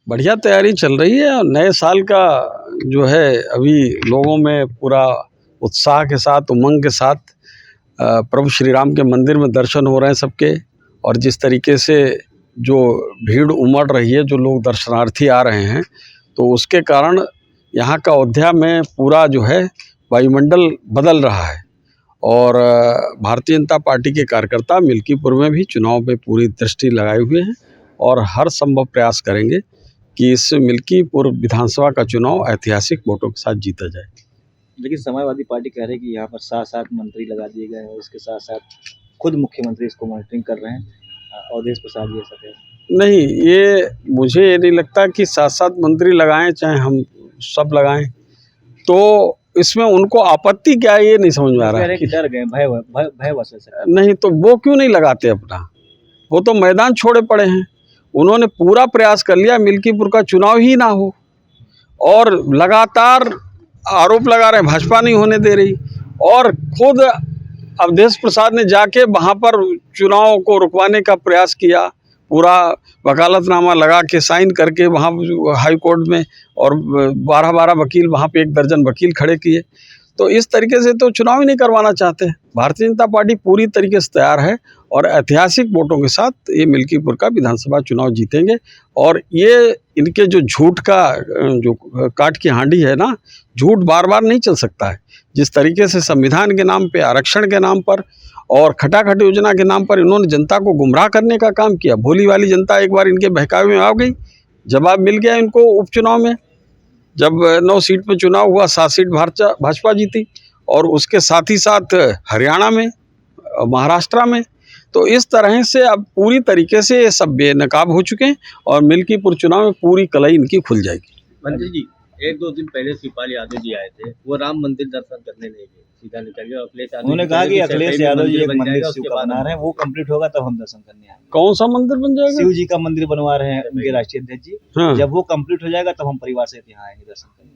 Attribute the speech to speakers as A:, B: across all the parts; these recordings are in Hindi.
A: बढ़िया तैयारी चल रही है और नए साल का जो है अभी लोगों में पूरा उत्साह के साथ, उमंग के साथ प्रभु श्री राम के मंदिर में दर्शन हो रहे हैं सबके। और जिस तरीके से जो भीड़ उमड़ रही है, जो लोग दर्शनार्थी आ रहे हैं, तो उसके कारण यहाँ का अयोध्या में पूरा जो है वायुमंडल बदल रहा है। और भारतीय जनता पार्टी के कार्यकर्ता मिल्कीपुर में भी चुनाव पे पूरी दृष्टि लगाए हुए हैं और हर संभव प्रयास करेंगे कि इस मिल्कीपुर विधानसभा का चुनाव ऐतिहासिक वोटों के साथ जीता जाए।
B: लेकिन समाजवादी पार्टी कह रही है कि यहाँ पर 7 मंत्री लगा दिए गए हैं और इसके साथ साथ खुद मुख्यमंत्री इसको मॉनिटरिंग कर रहे हैं और देश प्रसाद ये सब है।
A: नहीं, ये मुझे ये नहीं लगता कि 7 मंत्री लगाएं चाहे हम सब लगाएं, तो इसमें उनको आपत्ति क्या है ये नहीं समझ में आ रहा है।
B: डर गए, भय वश
A: नहीं तो वो क्यों नहीं लगाते अपना? वो तो मैदान छोड़े पड़े हैं। उन्होंने पूरा प्रयास कर लिया मिल्कीपुर का चुनाव ही ना हो, और लगातार आरोप लगा रहे हैं भाजपा नहीं होने दे रही। और खुद अवधेश प्रसाद ने जाके वहाँ पर चुनाव को रुकवाने का प्रयास किया, पूरा वकालतनामा लगा के साइन करके वहाँ हाई कोर्ट में, और 12 वकील वहाँ पे 1 दर्जन वकील खड़े किए। तो इस तरीके से तो चुनाव ही नहीं करवाना चाहते। भारतीय जनता पार्टी पूरी तरीके से तैयार है और ऐतिहासिक वोटों के साथ ये मिल्कीपुर का विधानसभा चुनाव जीतेंगे। और ये इनके जो झूठ का जो काट की हांडी है ना, झूठ बार बार नहीं चल सकता है। जिस तरीके से संविधान के नाम पे, आरक्षण के नाम पर और खटाखट योजना के नाम पर इन्होंने जनता को गुमराह करने का काम किया। भोली वाली जनता एक बार इनके बहकावे में आ गई, जवाब मिल गया इनको उपचुनाव में। जब 9 सीट पे चुनाव हुआ, 7 सीट भाजपा जीती, और उसके साथ ही साथ हरियाणा में, महाराष्ट्र में। तो इस तरह से अब पूरी तरीके से ये सब बेनकाब हो चुके हैं और मिल्कीपुर चुनाव में पूरी कलई इनकी खुल जाएगी।
C: मंत्री जी, 1-2 दिन पहले शिवपाल यादव जी आए थे, वो राम मंदिर दर्शन करने नहीं गए, सीधा निकल गए। अखिलेश यादव
B: उन्होंने कहा कि अखिलेश यादव जी एक मंदिर शिव का बना रहे हैं, वो कंप्लीट होगा तब हम दर्शन करने आएंगे।
A: कौन सा मंदिर बन जाएगा?
B: शिव जी का मंदिर बनवा रहे हैं उनके राष्ट्रीय अध्यक्ष जी।
A: हाँ।
B: जब वो कंप्लीट हो जाएगा तब हम परिवार से यहाँ आएंगे दर्शन करने।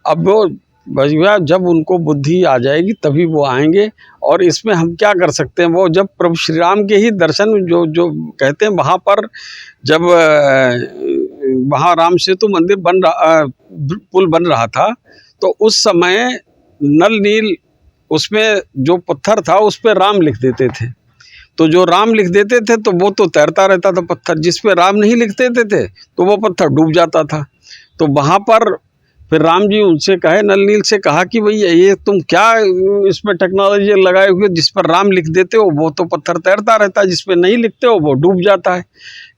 A: अब वो भैया जब उनको बुद्धि आ जाएगी तभी वो आएंगे, और इसमें हम क्या कर सकते हैं। वो जब प्रभु श्री राम के ही दर्शन जो कहते हैं, वहाँ पर जब वहाँ राम सेतु मंदिर पुल बन रहा था, तो उस समय नल नील उसमें जो पत्थर था उस पर राम लिख देते थे। तो जो राम लिख देते थे तो वो तो तैरता रहता था पत्थर, जिस पे राम नहीं लिख देते थे तो वो पत्थर डूब जाता था। तो वहाँ पर फिर राम जी उनसे कहे, नल नील से कहा कि भैया ये तुम क्या इसमें टेक्नोलॉजी लगाए हुए, जिस पर राम लिख देते हो वो तो पत्थर तैरता रहता है, जिस पर नहीं लिखते हो वो डूब जाता है।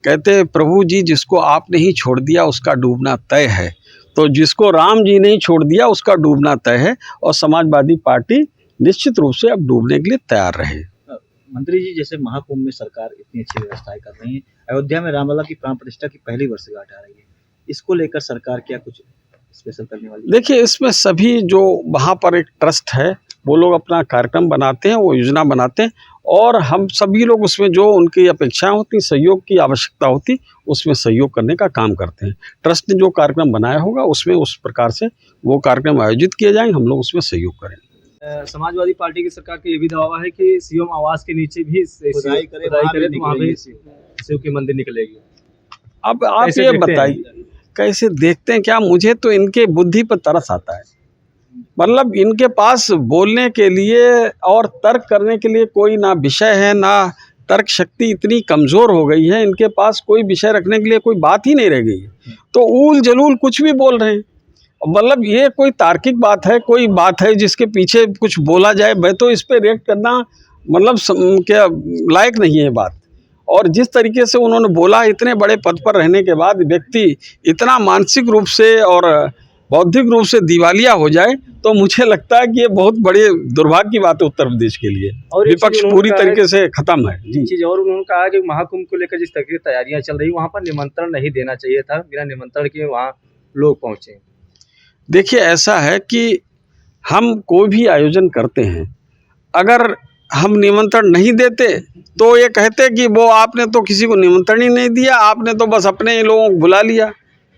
A: कहते प्रभु जी, जिसको आपने ही छोड़ दिया उसका डूबना तय है। तो जिसको राम जी ने ही छोड़ दिया उसका डूबना तय है, और समाजवादी पार्टी निश्चित रूप से अब डूबने के लिए तैयार रहे।
B: मंत्री जी, जैसे महाकुंभ में सरकार इतनी अच्छी व्यवस्थाएं कर रही है, अयोध्या में रामलला की प्राण प्रतिष्ठा की पहली वर्षगांठ आ रही है, इसको लेकर सरकार क्या कुछ स्पेशल करने वाली?
A: देखिए, इसमें सभी जो वहाँ पर एक ट्रस्ट है वो लोग अपना कार्यक्रम बनाते हैं, वो योजना बनाते हैं, और हम सभी लोग उसमें जो उनकी अपेक्षाएं होती, सहयोग की आवश्यकता होती, उसमें सहयोग करने का काम करते हैं। ट्रस्ट ने जो कार्यक्रम बनाया होगा उसमें उस प्रकार से वो कार्यक्रम आयोजित किए जाएंगे, हम लोग उसमें सहयोग करेंगे।
C: समाजवादी पार्टी की सरकार का ये भी दावा है कि सीएम आवास के नीचे भी खुदाई करे तो वहाँ भी शिव की मंदिर निकलेगी।
A: अब आप ये बताइए कैसे देखते हैं क्या? मुझे तो इनके बुद्धि पर तरस आता है। मतलब इनके पास बोलने के लिए और तर्क करने के लिए कोई ना विषय है, ना तर्क शक्ति इतनी कमज़ोर हो गई है। इनके पास कोई विषय रखने के लिए कोई बात ही नहीं रह गई है, तो ऊल जलूल कुछ भी बोल रहे हैं। मतलब ये कोई तार्किक बात है, कोई बात है जिसके पीछे कुछ बोला जाए? मैं तो इस पर रिएक्ट करना मतलब क्या लायक नहीं है बात। और जिस तरीके से उन्होंने बोला, इतने बड़े पद पर रहने के बाद व्यक्ति इतना मानसिक रूप से और बौद्धिक रूप से दिवालिया हो जाए, तो मुझे लगता है कि ये बहुत बड़े दुर्भाग्य की बात है उत्तर प्रदेश के लिए। और विपक्ष पूरी तरीके से खत्म है जी।
C: चीज़ और उन्होंने कहा कि महाकुंभ को लेकर जिस तरीके की तैयारियां चल रही, वहाँ पर निमंत्रण नहीं देना चाहिए था, बिना निमंत्रण के वहाँ लोग पहुँचे।
A: देखिए, ऐसा है कि हम कोई भी आयोजन करते हैं, अगर हम निमंत्रण नहीं देते तो ये कहते कि वो आपने तो किसी को निमंत्रण ही नहीं दिया, आपने तो बस अपने ही लोगों को बुला लिया।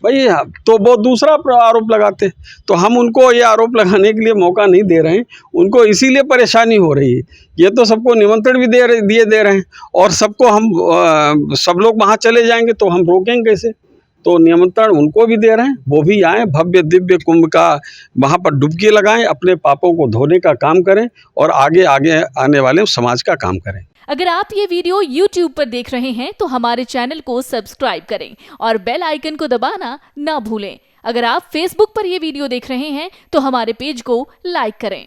A: भाई तो वो दूसरा आरोप लगाते। तो हम उनको ये आरोप लगाने के लिए मौका नहीं दे रहे हैं, उनको इसीलिए परेशानी हो रही है। ये तो सबको निमंत्रण भी दे रहे हैं, और सबको हम सब लोग वहाँ चले जाएंगे तो हम रोकेंगे कैसे? तो निमंत्रण उनको भी दे रहे हैं, वो भी आएँ, भव्य दिव्य कुंभ का वहाँ पर डुबकी लगाएं, अपने पापों को धोने का काम करें और आगे आगे आने वाले समाज का काम करें।
D: अगर आप ये वीडियो YouTube पर देख रहे हैं तो हमारे चैनल को सब्सक्राइब करें और बेल आइकन को दबाना ना भूलें। अगर आप Facebook पर ये वीडियो देख रहे हैं तो हमारे पेज को लाइक करें।